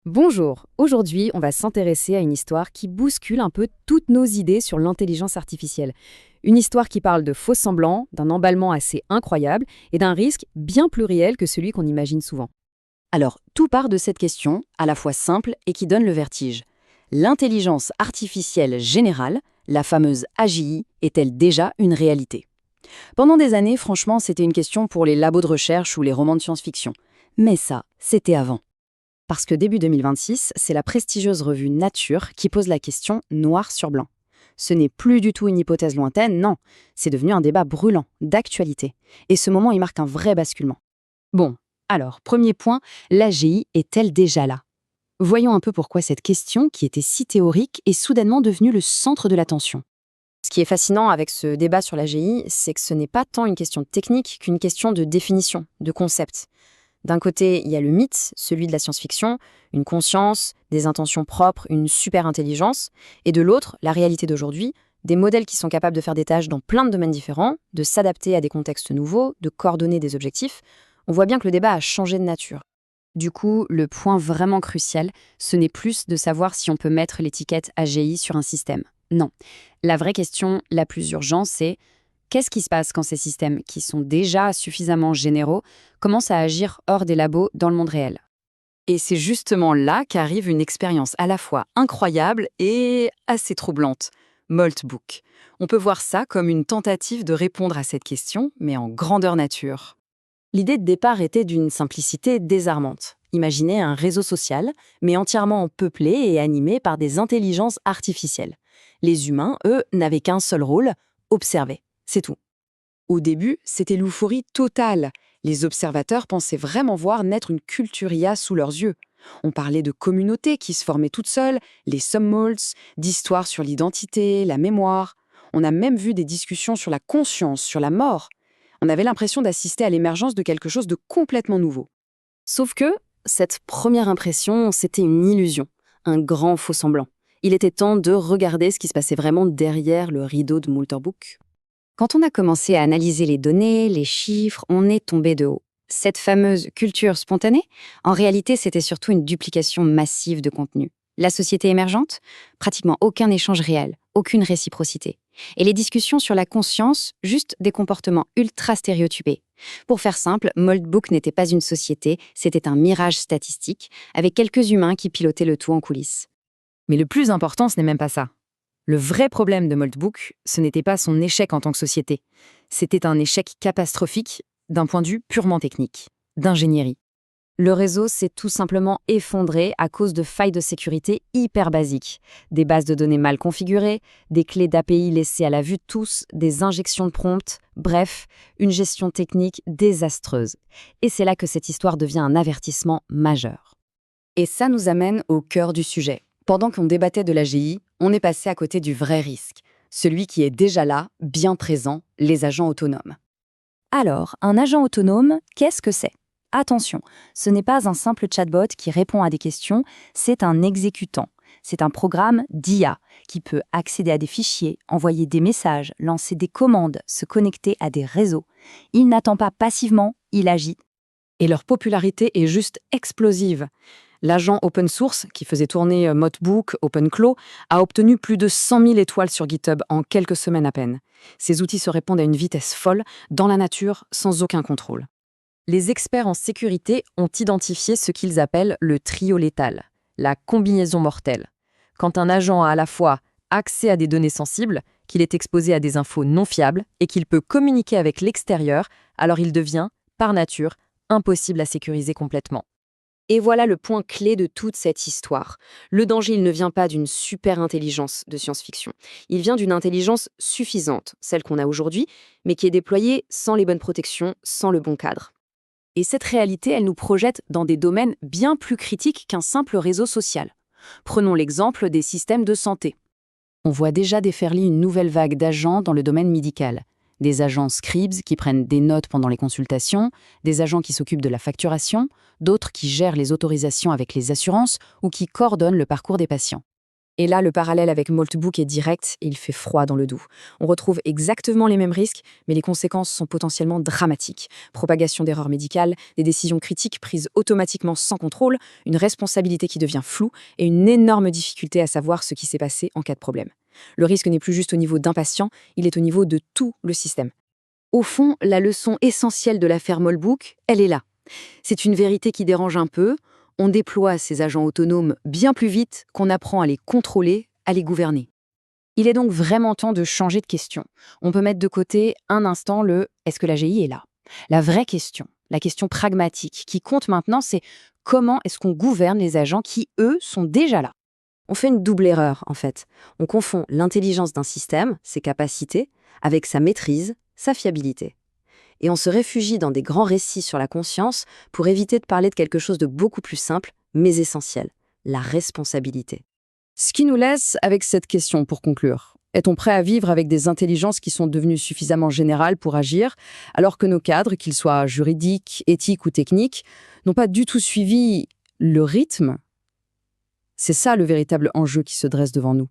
Bonjour, aujourd'hui on va s'intéresser à une histoire qui bouscule un peu toutes nos idées sur l'intelligence artificielle. Une histoire qui parle de faux semblants, d'un emballement assez incroyable et d'un risque bien plus réel que celui qu'on imagine souvent. Alors, tout part de cette question, à la fois simple et qui donne le vertige. L'intelligence artificielle générale, la fameuse AGI, est-elle déjà une réalité? Pendant des années, franchement, c'était une question pour les labos de recherche ou les romans de science-fiction. Mais ça, c'était avant. Parce que début 2026, c'est la prestigieuse revue Nature qui pose la question noir sur blanc. Ce n'est plus du tout une hypothèse lointaine, non, c'est devenu un débat brûlant, d'actualité. Et ce moment, il marque un vrai basculement. Bon, alors, premier point, l'AGI est-elle déjà là? Voyons un peu pourquoi cette question, qui était si théorique, est soudainement devenue le centre de l'attention. Ce qui est fascinant avec ce débat sur l'AGI, c'est que ce n'est pas tant une question technique qu'une question de définition, de concept. D'un côté, il y a le mythe, celui de la science-fiction, une conscience, des intentions propres, une super intelligence, et de l'autre, la réalité d'aujourd'hui, des modèles qui sont capables de faire des tâches dans plein de domaines différents, de s'adapter à des contextes nouveaux, de coordonner des objectifs. On voit bien que le débat a changé de nature. Du coup, le point vraiment crucial, ce n'est plus de savoir si on peut mettre l'étiquette AGI sur un système. Non. La vraie question la plus urgente, c'est qu'est-ce qui se passe quand ces systèmes, qui sont déjà suffisamment généraux, commencent à agir hors des labos dans le monde réel? Et c'est justement là qu'arrive une expérience à la fois incroyable et assez troublante. Moltbook. On peut voir ça comme une tentative de répondre à cette question, mais en grandeur nature. L'idée de départ était d'une simplicité désarmante. Imaginez un réseau social, mais entièrement peuplé et animé par des intelligences artificielles. Les humains, eux, n'avaient qu'un seul rôle, observer. C'est tout. Au début, c'était l'euphorie totale. Les observateurs pensaient vraiment voir naître une culture IA sous leurs yeux. On parlait de communautés qui se formaient toutes seules, les submolds, d'histoires sur l'identité, la mémoire. On a même vu des discussions sur la conscience, sur la mort. On avait l'impression d'assister à l'émergence de quelque chose de complètement nouveau. Sauf que cette première impression, c'était une illusion, un grand faux semblant. Il était temps de regarder ce qui se passait vraiment derrière le rideau de Moltbook. Quand on a commencé à analyser les données, les chiffres, on est tombé de haut. Cette fameuse culture spontanée, en réalité, c'était surtout une duplication massive de contenu. La société émergente, pratiquement aucun échange réel, aucune réciprocité. Et les discussions sur la conscience, juste des comportements ultra stéréotypés. Pour faire simple, Moltbook n'était pas une société, c'était un mirage statistique, avec quelques humains qui pilotaient le tout en coulisses. Mais le plus important, ce n'est même pas ça. Le vrai problème de Moltbook, ce n'était pas son échec en tant que société. C'était un échec catastrophique d'un point de vue purement technique, d'ingénierie. Le réseau s'est tout simplement effondré à cause de failles de sécurité hyper basiques. Des bases de données mal configurées, des clés d'API laissées à la vue de tous, des injections de prompts, bref, une gestion technique désastreuse. Et c'est là que cette histoire devient un avertissement majeur. Et ça nous amène au cœur du sujet. Pendant qu'on débattait de l'AGI, on est passé à côté du vrai risque, celui qui est déjà là, bien présent, les agents autonomes. Alors, un agent autonome, qu'est-ce que c'est? Attention, ce n'est pas un simple chatbot qui répond à des questions, c'est un exécutant. C'est un programme d'IA qui peut accéder à des fichiers, envoyer des messages, lancer des commandes, se connecter à des réseaux. Il n'attend pas passivement, il agit. Et leur popularité est juste explosive. L'agent open source, qui faisait tourner Moltbook, OpenClaw, a obtenu plus de 100 000 étoiles sur GitHub en quelques semaines à peine. Ces outils se répondent à une vitesse folle, dans la nature, sans aucun contrôle. Les experts en sécurité ont identifié ce qu'ils appellent le trio létal, la combinaison mortelle. Quand un agent a à la fois accès à des données sensibles, qu'il est exposé à des infos non fiables et qu'il peut communiquer avec l'extérieur, alors il devient, par nature, impossible à sécuriser complètement. Et voilà le point clé de toute cette histoire. Le danger, il ne vient pas d'une super intelligence de science-fiction. Il vient d'une intelligence suffisante, celle qu'on a aujourd'hui, mais qui est déployée sans les bonnes protections, sans le bon cadre. Et cette réalité, elle nous projette dans des domaines bien plus critiques qu'un simple réseau social. Prenons l'exemple des systèmes de santé. On voit déjà déferler une nouvelle vague d'agents dans le domaine médical. Des agents scribes qui prennent des notes pendant les consultations, des agents qui s'occupent de la facturation, d'autres qui gèrent les autorisations avec les assurances ou qui coordonnent le parcours des patients. Et là, le parallèle avec Maltbook est direct et il fait froid dans le dos. On retrouve exactement les mêmes risques, mais les conséquences sont potentiellement dramatiques. Propagation d'erreurs médicales, des décisions critiques prises automatiquement sans contrôle, une responsabilité qui devient floue et une énorme difficulté à savoir ce qui s'est passé en cas de problème. Le risque n'est plus juste au niveau d'un patient, il est au niveau de tout le système. Au fond, la leçon essentielle de l'affaire Maltbook, elle est là. C'est une vérité qui dérange un peu. On déploie ces agents autonomes bien plus vite qu'on apprend à les contrôler, à les gouverner. Il est donc vraiment temps de changer de question. On peut mettre de côté un instant le « est-ce que l'AGI est là ?» La vraie question, la question pragmatique qui compte maintenant, c'est comment est-ce qu'on gouverne les agents qui, eux, sont déjà là? On fait une double erreur, en fait. On confond l'intelligence d'un système, ses capacités, avec sa maîtrise, sa fiabilité. Et on se réfugie dans des grands récits sur la conscience pour éviter de parler de quelque chose de beaucoup plus simple, mais essentiel, la responsabilité. Ce qui nous laisse avec cette question pour conclure. Est-on prêt à vivre avec des intelligences qui sont devenues suffisamment générales pour agir, alors que nos cadres, qu'ils soient juridiques, éthiques ou techniques, n'ont pas du tout suivi le rythme? C'est ça le véritable enjeu qui se dresse devant nous.